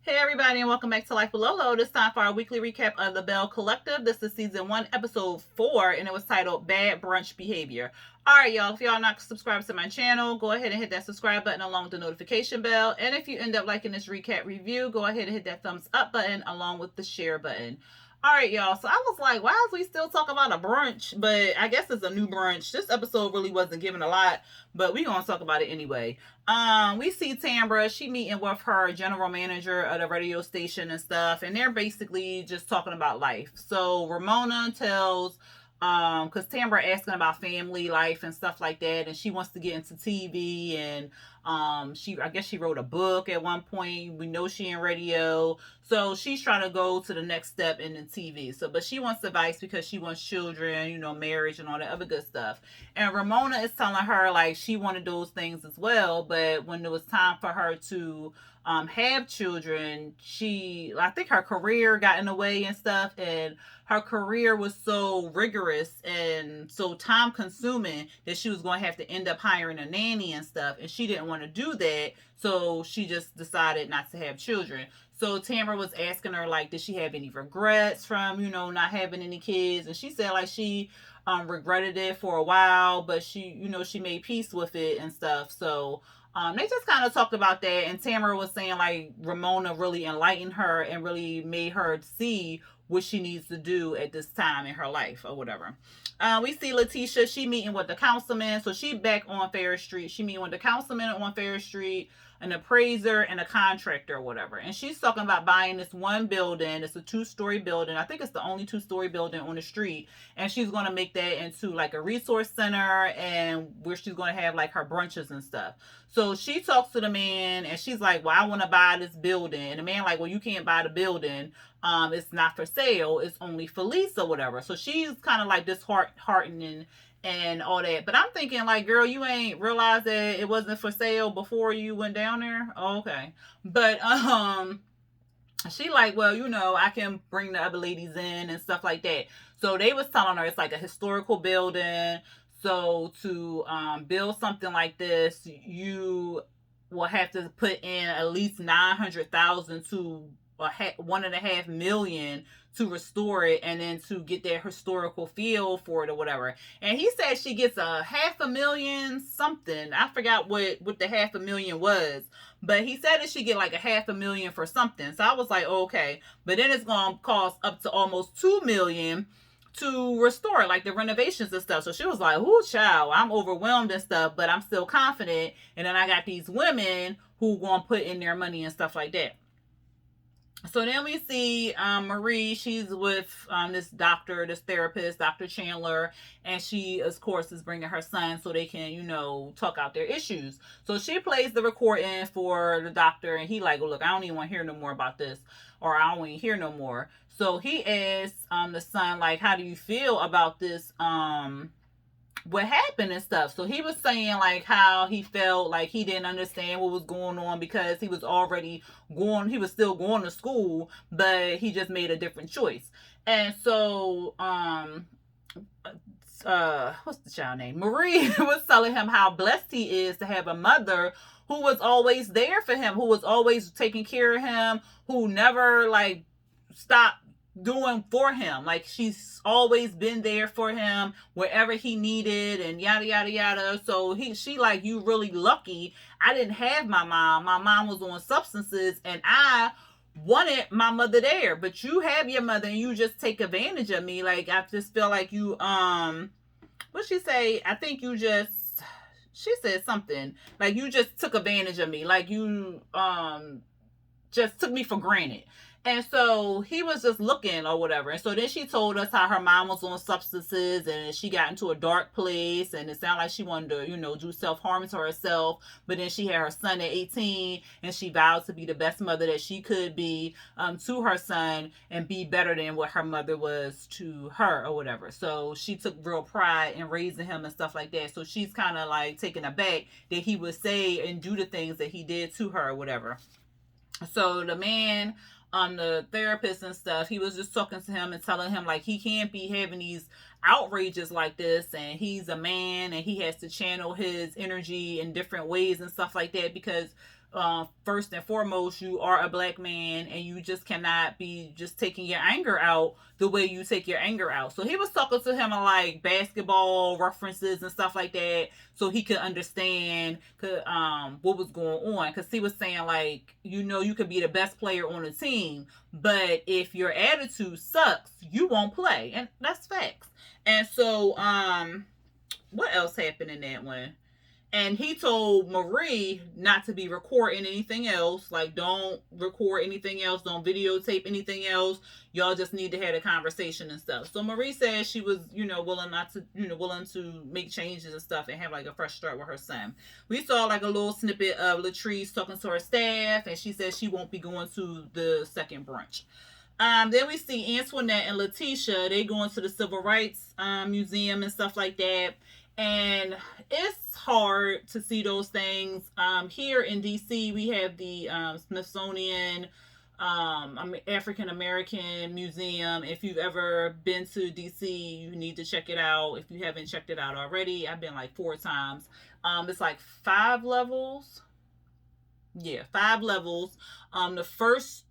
Hey everybody, and welcome back to Life with Lolo. This time for our weekly recap of the Belle Collective. This is season 1, episode 4, and it was titled Bad Brunch Behavior. Alright, y'all, if y'all not subscribed to my channel, go ahead and hit that subscribe button along with the notification bell. And if you end up liking this recap review, go ahead and hit that thumbs up button along with the share button. Alright, y'all, so I was like, why is we still talking about a brunch? But I guess it's a new brunch. This episode really wasn't given a lot, but we gonna talk about it anyway. We see Tamara, she meeting with her general manager of the radio station and stuff, and they're basically just talking about life. So Ramona tells because Tamara asking about family life and stuff like that, and she wants to get into TV, and I guess she wrote a book at one point. We know she in radio, so she's trying to go to the next step in the TV. So, but she wants advice because she wants children, marriage and all that other good stuff. And Ramona is telling her like she wanted those things as well, but when it was time for her to have children, I think her career got in the way and stuff, and her career was so rigorous and so time consuming that she was going to have to end up hiring a nanny and stuff, and she didn't want to do that, so she just decided not to have children. So Tamara was asking her like, did she have any regrets from not having any kids, and she said like she regretted it for a while, but she made peace with it and stuff. So they just kind of talked about that, and Tamara was saying like Ramona really enlightened her and really made her see what she needs to do at this time in her life or whatever. We see Letitia, she meeting with the councilman, so she back on Ferris Street. She meeting with the councilman on Ferris Street, an appraiser, and a contractor or whatever. And she's talking about buying this one building. It's a 2-story building. I think it's the only 2-story building on the street. And she's going to make that into like a resource center, and where she's going to have like her brunches and stuff. So she talks to the man, and she's like, well, I want to buy this building. And the man like, well, you can't buy the building. It's not for sale. It's only for lease or whatever. So she's kind of like disheartening and all that. But I'm thinking like, girl, you ain't realized that it wasn't for sale before you went down there? Oh, okay. But she like, well, I can bring the other ladies in and stuff like that. So they was telling her it's like a historical building. So to build something like this, you will have to put in at least $900,000 to $1.5 million to restore it, and then to get that historical feel for it or whatever. And he said she gets a $500,000 something. I forgot what the $500,000 was, but he said that she get like a $500,000 for something. So I was like, oh, okay, but then it's gonna cost up to almost $2 million to restore like the renovations and stuff. So she was like, "Ooh, child, I'm overwhelmed and stuff, but I'm still confident." And then I got these women who gonna put in their money and stuff like that. So then we see Marie. She's with this doctor, this therapist, Dr. Chandler, and she, of course, is bringing her son so they can, talk out their issues. So she plays the recording for the doctor, and he like, oh, look, I don't even want to hear no more about this, or I don't want to hear no more. So he asks the son, like, how do you feel about this what happened and stuff. So he was saying like how he felt like he didn't understand what was going on because he was still going to school, but he just made a different choice. And so what's the child name? Marie was telling him how blessed he is to have a mother who was always there for him, who was always taking care of him, who never like stopped doing for him. Like she's always been there for him wherever he needed, and yada yada yada. So she like, you really lucky. I didn't have my mom. My mom was on substances, and I wanted my mother there, but you have your mother and you just take advantage of me. Like I just feel like you what she say? I think you just, she said something like, you just took advantage of me. Like you just took me for granted. And so he was just looking or whatever. And so then she told us how her mom was on substances and she got into a dark place, and it sounded like she wanted to, do self-harm to herself. But then she had her son at 18, and she vowed to be the best mother that she could be to her son and be better than what her mother was to her or whatever. So she took real pride in raising him and stuff like that. So she's kind of like taken aback that he would say and do the things that he did to her or whatever. So the man, the therapist and stuff, he was just talking to him and telling him like he can't be having these outrages like this, and he's a man and he has to channel his energy in different ways and stuff like that, because first and foremost, you are a black man, and you just cannot be just taking your anger out the way you take your anger out. So he was talking to him on like basketball references and stuff like that, so he could understand what was going on. Because he was saying like, you could be the best player on the team, but if your attitude sucks, you won't play, and that's facts. And so, what else happened in that one? And he told Marie not to be recording anything else. Like, don't record anything else. Don't videotape anything else. Y'all just need to have a conversation and stuff. So Marie said she was, willing to make changes and stuff and have like a fresh start with her son. We saw like a little snippet of Latrice talking to her staff, and she said she won't be going to the second brunch. Then we see Antoinette and Letitia. They going to the Civil Rights Museum and stuff like that. And it's hard to see those things. Here in DC, we have the Smithsonian African American Museum. If you've ever been to DC, you need to check it out. If you haven't checked it out already, I've been like 4 times. It's like 5 levels. Yeah, 5 levels. The first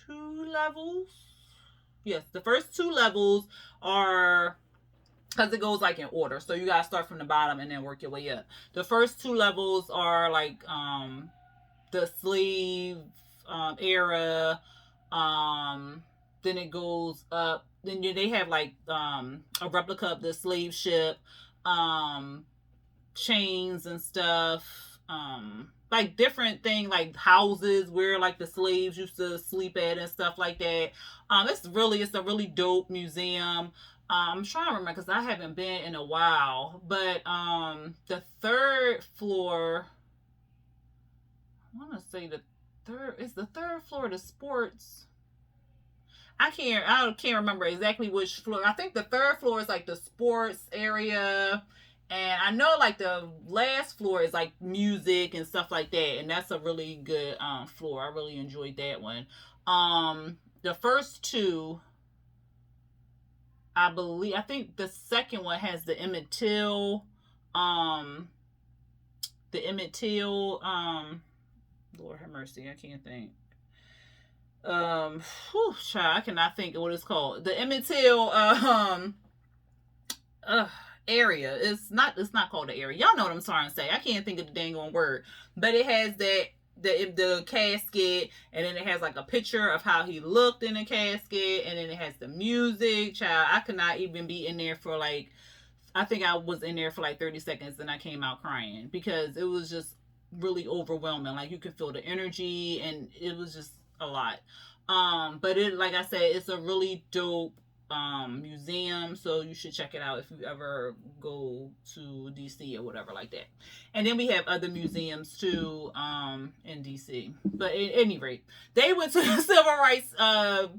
2 levels. Yes, the first 2 levels are, because it goes like in order, so you gotta start from the bottom and then work your way up. The first 2 levels are like the slave era. Then it goes up. Then they have like a replica of the slave ship, chains and stuff, like different thing, like houses where like the slaves used to sleep at and stuff like that. It's a really dope museum. I'm trying to remember because I haven't been in a while, but the 3rd floor, I want to say the 3rd floor the sports. I can't remember exactly which floor. I think the 3rd floor is like the sports area, and I know like the last floor is like music and stuff like that, and that's a really good floor. I really enjoyed that one. The first 2, I think the second one has the Emmett Till, Lord have mercy, I can't think. I cannot think of what it's called. The Emmett Till, area. It's not called the area. Y'all know what I'm trying to say. I can't think of the dang on word, but it has that. The casket, and then it has like a picture of how he looked in the casket, and then it has the music. Child, I could not even be in there for like, I think I was in there for like 30 seconds and I came out crying because it was just really overwhelming. Like you could feel the energy, and it was just a lot. But it, like I said, it's a really dope museum, so you should check it out if you ever go to DC or whatever like that. And then we have other museums too in DC. But at any rate, they went to the Civil Rights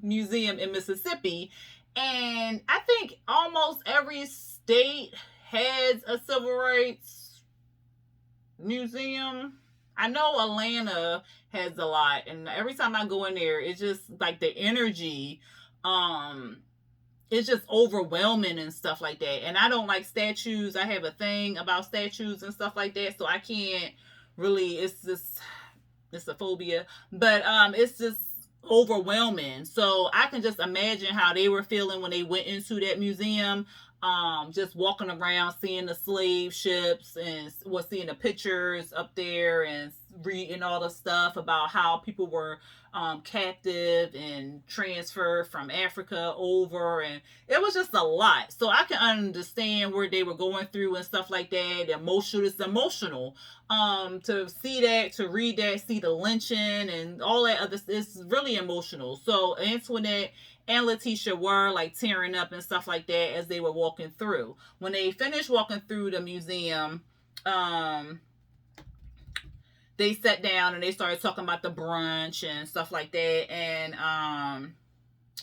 Museum in Mississippi, and I think almost every state has a Civil Rights Museum. I know Atlanta has a lot, and every time I go in there, it's just like the energy it's just overwhelming and stuff like that. And I don't like statues. I have a thing about statues and stuff like that, so I can't really, it's a phobia, but it's just overwhelming. So I can just imagine how they were feeling when they went into that museum, just walking around, seeing the slave ships and seeing the pictures up there and reading all the stuff about how people were captive and transferred from Africa over, and it was just a lot. So I can understand where they were going through and stuff like that. It's emotional. To see that, to read that, see the lynching and all that other, it's really emotional. So Antoinette and Letitia were like tearing up and stuff like that as they were walking through. When they finished walking through the museum, they sat down and they started talking about the brunch and stuff like that. And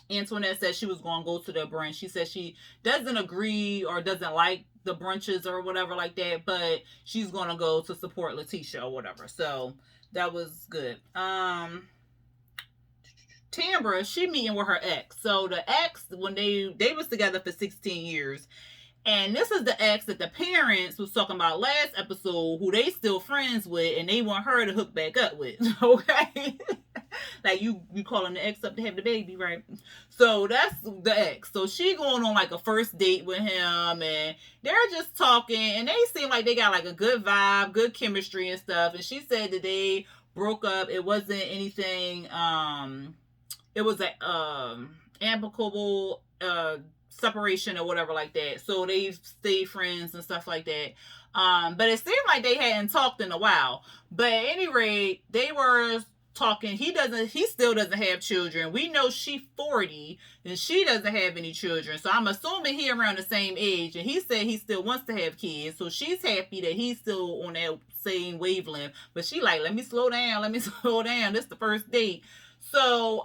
Antoinette said she was going to go to the brunch. She said she doesn't agree or doesn't like the brunches or whatever like that, but she's going to go to support Letitia or whatever. So that was good. Tamara, she meeting with her ex. So the ex, when they was together for 16 years, And this is the ex that the parents was talking about last episode, who they still friends with, and they want her to hook back up with. Okay. Like you calling the ex up to have the baby, right? So that's the ex. So she going on like a first date with him, and they're just talking, and they seem like they got like a good vibe, good chemistry and stuff. And she said that they broke up. It wasn't anything. It was a amicable separation or whatever like that. So they stayed friends and stuff like that. But it seemed like they hadn't talked in a while. But at any rate, they were talking. He still doesn't have children. We know she's 40 and she doesn't have any children. So I'm assuming he around the same age. And he said he still wants to have kids. So she's happy that he's still on that same wavelength. But she like, let me slow down. This is the first date. So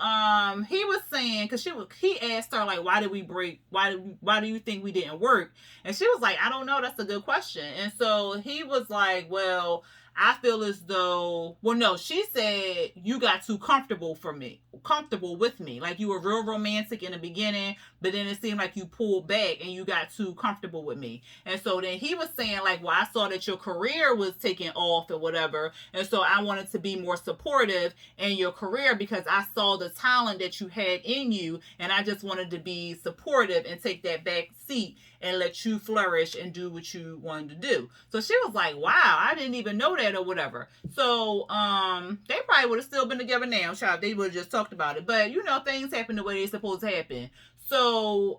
he was saying, because he asked her, like, why did we break? Why do you think we didn't work? And she was like, I don't know. That's a good question. And so he was like, well, I feel as though, well, no, she said you got too comfortable with me. Like you were real romantic in the beginning, but then it seemed like you pulled back and you got too comfortable with me. And so then he was saying like, well, I saw that your career was taking off or whatever. And so I wanted to be more supportive in your career because I saw the talent that you had in you. And I just wanted to be supportive and take that back seat and let you flourish and do what you wanted to do. So she was like, wow, I didn't even know that or whatever. So they probably would have still been together now, child. They would have just talked about it. But you know, things happen the way they're supposed to happen. So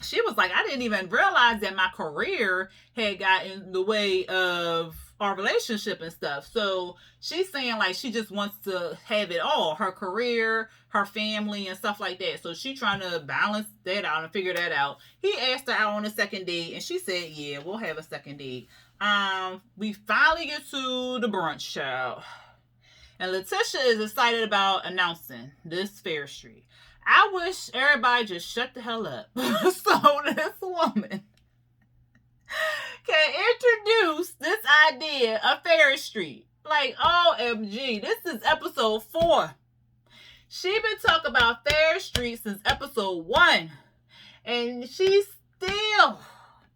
she was like, I didn't even realize that my career had gotten in the way of our relationship and stuff. So she's saying like she just wants to have it all, her career, her family and stuff like that. So she trying to balance that out and figure that out. He asked her out on a second date and she said, yeah, we'll have a second date. We finally get to the brunch, child. And Letitia is excited about announcing this Fair Street. I wish everybody just shut the hell up. So this woman can introduce this idea of Ferris Street. Like, OMG, this is episode 4. She been talking about Ferris Street since episode 1. And she still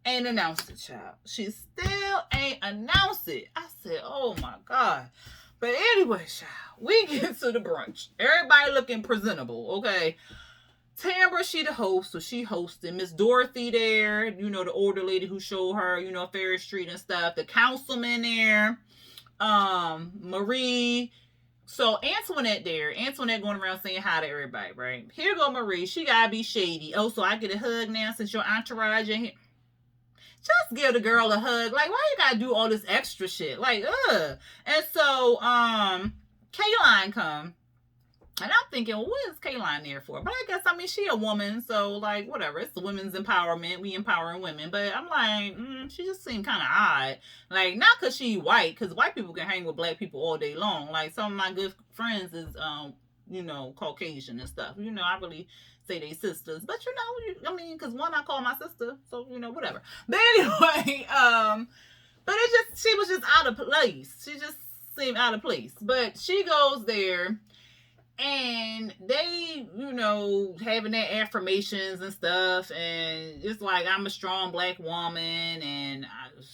ain't announced it, child. She still ain't announced it. I said, oh my God. But anyway, child, we get to the brunch. Everybody looking presentable, okay? Tamara, she the host, so she hosted. Miss Dorothy there, you know, the older lady who showed her, you know, Ferris Street and stuff. The councilman there, Marie. So Antoinette there. Antoinette going around saying hi to everybody, right? Here go Marie. She gotta be shady. Oh, so I get a hug now since your entourage in here. Just give the girl a hug. Like, why you gotta do all this extra shit? Like, ugh. And so, Kayline come. And I'm thinking, well, what is Kayline there for? But I guess, I mean, she a woman, so, like, whatever. It's the women's empowerment. We empowering women. But I'm like, she just seemed kind of odd. Like, not because she white, because white people can hang with black people all day long. Like, some of my good friends is, you know, Caucasian and stuff. You know, I really say they sisters. But, you know, I mean, because one I call my sister, so, you know, whatever. But anyway, but she was just out of place. She just seemed out of place. But she goes there. And they, you know, having their affirmations and stuff. And it's like, I'm a strong black woman. And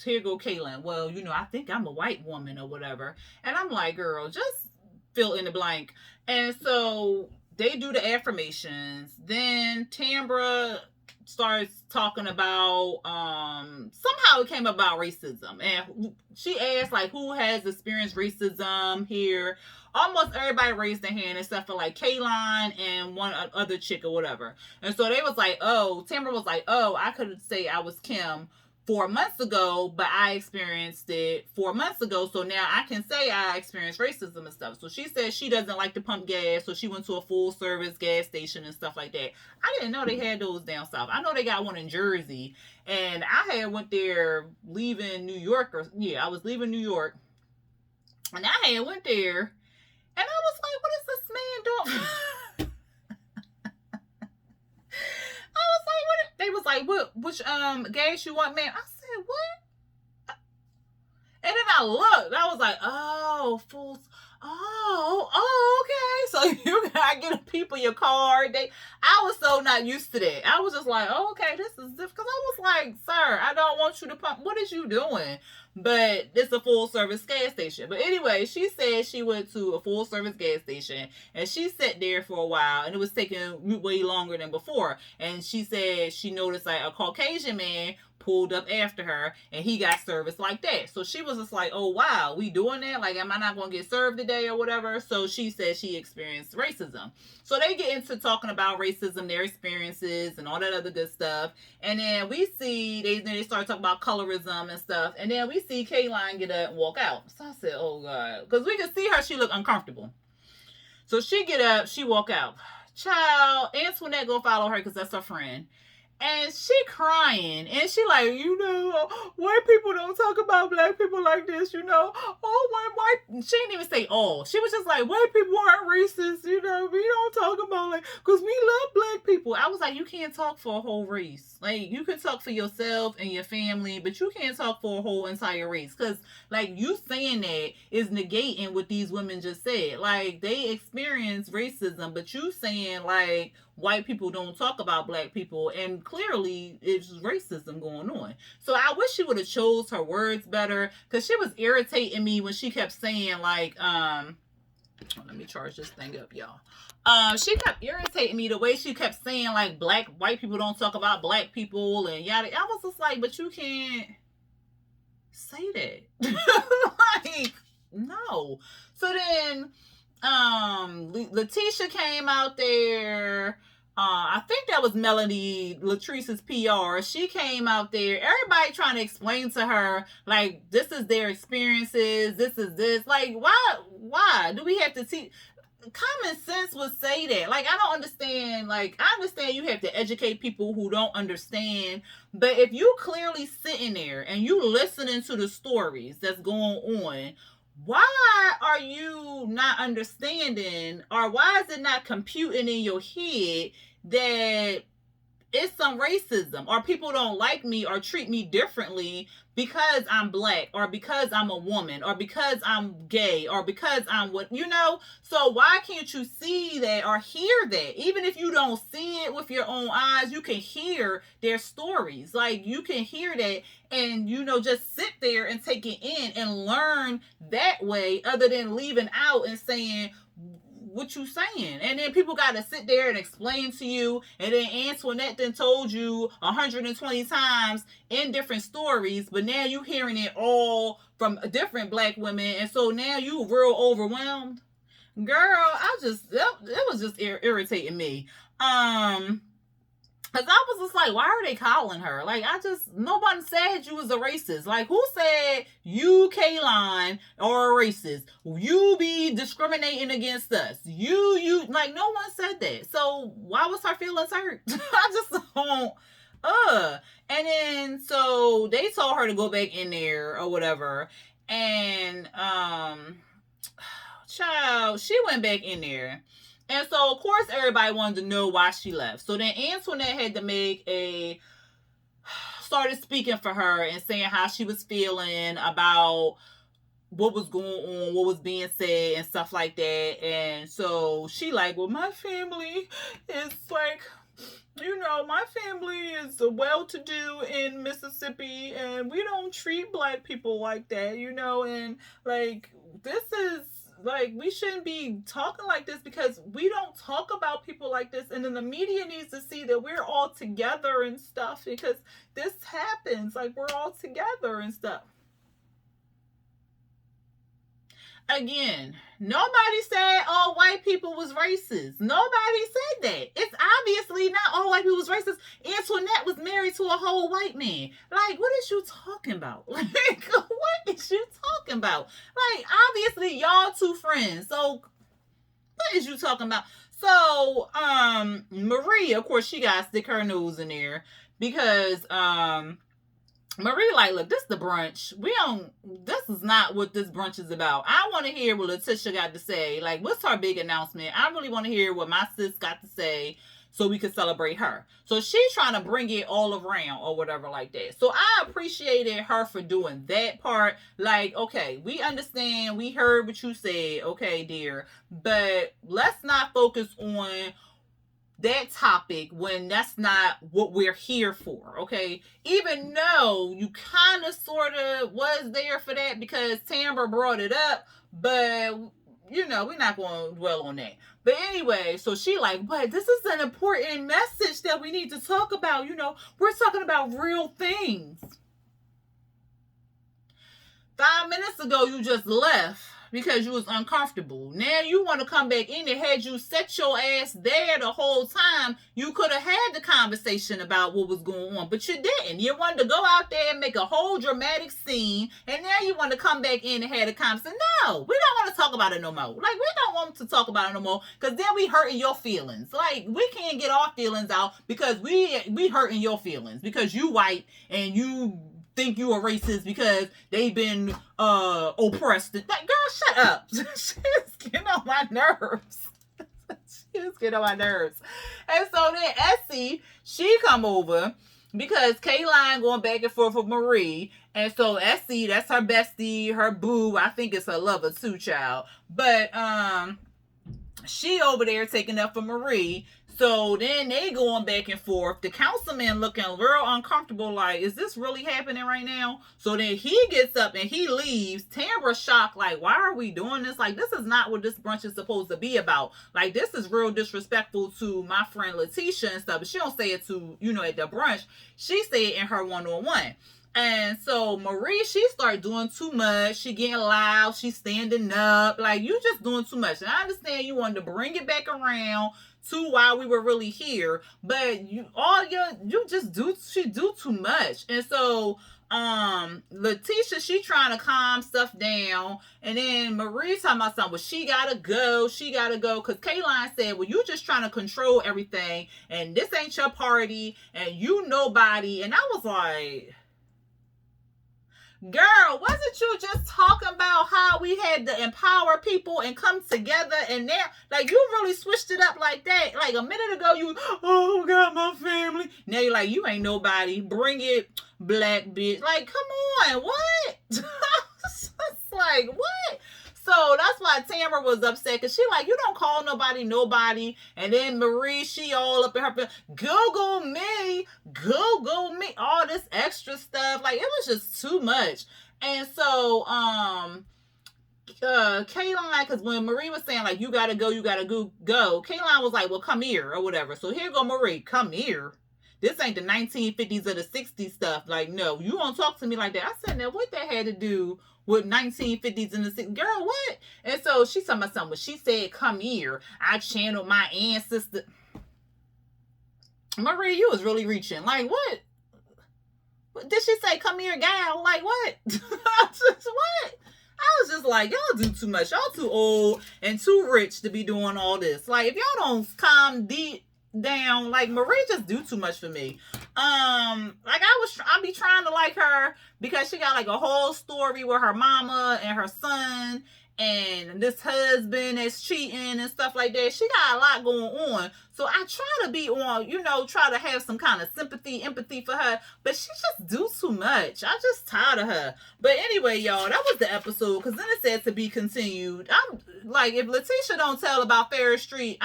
here go Kaylin. Well, you know, I think I'm a white woman or whatever. And I'm like, girl, just fill in the blank. And so they do the affirmations. Then Tamara starts talking about, somehow it came about racism. And she asked, like, who has experienced racism here? Almost everybody raised their hand except for like Kayline and one other chick or whatever. And so they was like, Tamara was like, I could say I was Kim 4 months ago, but I experienced it 4 months ago. So now I can say I experienced racism and stuff. So she said she doesn't like to pump gas. So she went to a full service gas station and stuff like that. I didn't know they had those down south. I know they got one in Jersey. And I had went there leaving New York. I was leaving New York. And I had went there. And I was like, what is this man doing? I was like, what? They was like, which gas you want, man? I said, what? And then I looked. I was like, oh, fools. Oh, okay. So I like giving people your card. I was so not used to that. I was just like, oh, okay, this is different. Because I was like, sir, I don't want you to pump. What is you doing? But it's a full service gas station. But anyway, she said she went to a full service gas station and she sat there for a while and it was taking way longer than before. And she said she noticed like a Caucasian man pulled up after her and he got service like that. So she was just like, oh wow, we doing that? Like, am I not going to get served today or whatever? So she said she experienced racism. So they get into talking about racism, their experiences and all that other good stuff. And then we see, they start talking about colorism and stuff. And then we see Kayline get up and walk out. So I said, oh God. Because we can see her, she look uncomfortable. So she get up, she walk out. Child, Antoinette go follow her because that's her friend. And she crying, and she like, you know, white people don't talk about black people like this, you know. Oh, white. She didn't even say all. She was just like, white people aren't racist, you know. We don't talk about like, because we love black people. I was like, you can't talk for a whole race. Like, you can talk for yourself and your family, but you can't talk for a whole entire race. Because, like, you saying that is negating what these women just said. Like, they experience racism, but you saying, like, white people don't talk about black people, and clearly it's racism going on. So I wish she would have chose her words better, because she was irritating me when she kept saying like, let me charge this thing up, y'all. She kept irritating me the way she kept saying like white people don't talk about black people and yada. I was just like, but you can't say that. Like, no. So then Letitia came out there. I think that was Melanie Latrice's PR. She came out there. Everybody trying to explain to her, like, this is their experiences. This is this. Like, why do we have to teach? Common sense would say that. Like, I don't understand. Like, I understand you have to educate people who don't understand. But if you clearly sitting there and you listening to the stories that's going on, why are you not understanding, or why is it not computing in your head that it's some racism, or people don't like me or treat me differently because I'm black, or because I'm a woman, or because I'm gay, or because I'm what, you know? So why can't you see that or hear that? Even if you don't see it with your own eyes, you can hear their stories. Like, you can hear that and, you know, just sit there and take it in and learn that way, other than leaving out and saying what you saying. And then people got to sit there and explain to you, and then Antoinette then told you 120 times in different stories, but now you hearing it all from different black women, and so now you real overwhelmed. Girl, it was just irritating me. Because I was just like, why are they calling her? Like, nobody said you was a racist. Like, who said you, Kayline, are a racist? You be discriminating against us. Like, no one said that. So, why was her feelings hurt? I just don't, And then, so, they told her to go back in there or whatever. And, child, she went back in there. And so, of course, everybody wanted to know why she left. So then Antoinette had to started speaking for her and saying how she was feeling about what was going on, what was being said, and stuff like that. And so she like, well, my family is like, you know, my family is well-to-do in Mississippi, and we don't treat black people like that, you know, and like, this is, like, we shouldn't be talking like this because we don't talk about people like this. And then the media needs to see that we're all together and stuff, because this happens. Like, we're all together and stuff. Again, nobody said all white people was racist. Nobody said that. It's obviously not all white people was racist. Antoinette was married to a whole white man. Like, what is you talking about? Like, what is you talking about? Like, obviously, y'all two friends. So, what is you talking about? So, Marie, of course, she got to stick her nose in there because, Marie like, look, this is the brunch. This is not what this brunch is about. I want to hear what Letitia got to say. Like, what's her big announcement? I really want to hear what my sis got to say. so we could celebrate her. So she's trying to bring it all around or whatever like that. So I appreciated her for doing that part. Like, okay, we understand, we heard what you said, okay, dear, but let's not focus on that topic when that's not what we're here for, okay? Even though you kind of sort of was there for that because Tamara brought it up, but we're not going to dwell on that. But anyway, so she like, but this is an important message that we need to talk about. We're talking about real things. 5 minutes ago, you just left because you was uncomfortable. Now you want to come back in and had you set your ass there the whole time, you could have had the conversation about what was going on, but you didn't. You wanted to go out there and make a whole dramatic scene, and now you want to come back in and have a conversation. No, we don't want to talk about it no more. Like, we don't want to talk about it no more because then we hurting your feelings. Like, we can't get our feelings out because we hurting your feelings because you white and you think you are racist because they've been oppressed. Like, girl, shut up. She's getting on my nerves. She's getting on my nerves. And so then Essie, she come over because Kayline going back and forth with Marie. And so Essie, that's her bestie, her boo. I think it's her lover too, child. But she over there taking up for Marie. So then they going back and forth. The councilman looking real uncomfortable, like, is this really happening right now? So then he gets up and he leaves. Tamara shocked, like, why are we doing this? Like, this is not what this brunch is supposed to be about. Like, this is real disrespectful to my friend Letitia and stuff. But she don't say it to, at the brunch. She say it in her one-on-one. And so Marie, she started doing too much. She getting loud. She standing up. Like, you just doing too much. And I understand you wanted to bring it back around to why we were really here, but she do too much. And so Letitia, she trying to calm stuff down, and then Marie talking about something. Well, she gotta go because Kayline said, well, you just trying to control everything, and this ain't your party, and you nobody. And I was like, girl, wasn't you just talking about how we had to empower people and come together? And now, like, you really switched it up like that. Like, a minute ago, you, oh, God, my family. Now you're like, you ain't nobody. Bring it, black bitch. Like, come on, what? It's like, what? So that's why Tamara was upset, because she like, you don't call nobody. And then Marie, she all up in her, Google me, all this extra stuff. Like, it was just too much. And so, Kayline, because when Marie was saying, like, you gotta go, Kayline was like, well, come here, or whatever. So here go Marie, come here. This ain't the 1950s or the 60s stuff. Like, no, you won't talk to me like that. I said, now, what that had to do with 1950s and the 60s? Girl, what? And so she's talking about something. When she said, come here, I channeled my ancestor. Marie, you was really reaching. Like, what? Did she say, come here, gal? Like, what? What? I was just like, y'all do too much. Y'all too old and too rich to be doing all this. Like, if y'all don't calm down, like, Marie just do too much for me. Like, I be trying to like her because she got like a whole story with her mama and her son and this husband that's cheating and stuff like that. She got a lot going on. So I try to be on, try to have some kind of sympathy, empathy for her, but she just do too much. I just tired of her. But anyway, y'all, that was the episode, because then it said to be continued. I'm like, if Letitia don't tell about Ferris Street,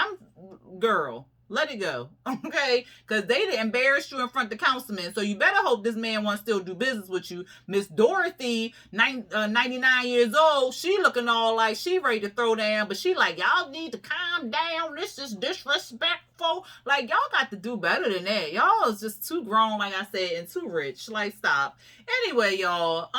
girl, let it go, okay? Because they embarrassed you in front of the councilman. So you better hope this man wants to still do business with you. Miss Dorothy, 99 years old, she looking all like she ready to throw down. But she like, y'all need to calm down. This is disrespectful. Like, y'all got to do better than that. Y'all is just too grown, like I said, and too rich. Like, stop. Anyway, y'all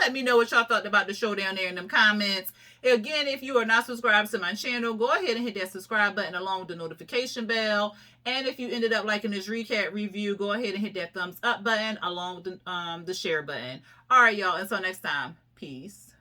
let me know what y'all thought about the show down there in them comments. Again, if you are not subscribed to my channel, go ahead and hit that subscribe button along with the notification bell. And if you ended up liking this recap review, go ahead and hit that thumbs up button along with the share button. All right, y'all. Until next time. Peace.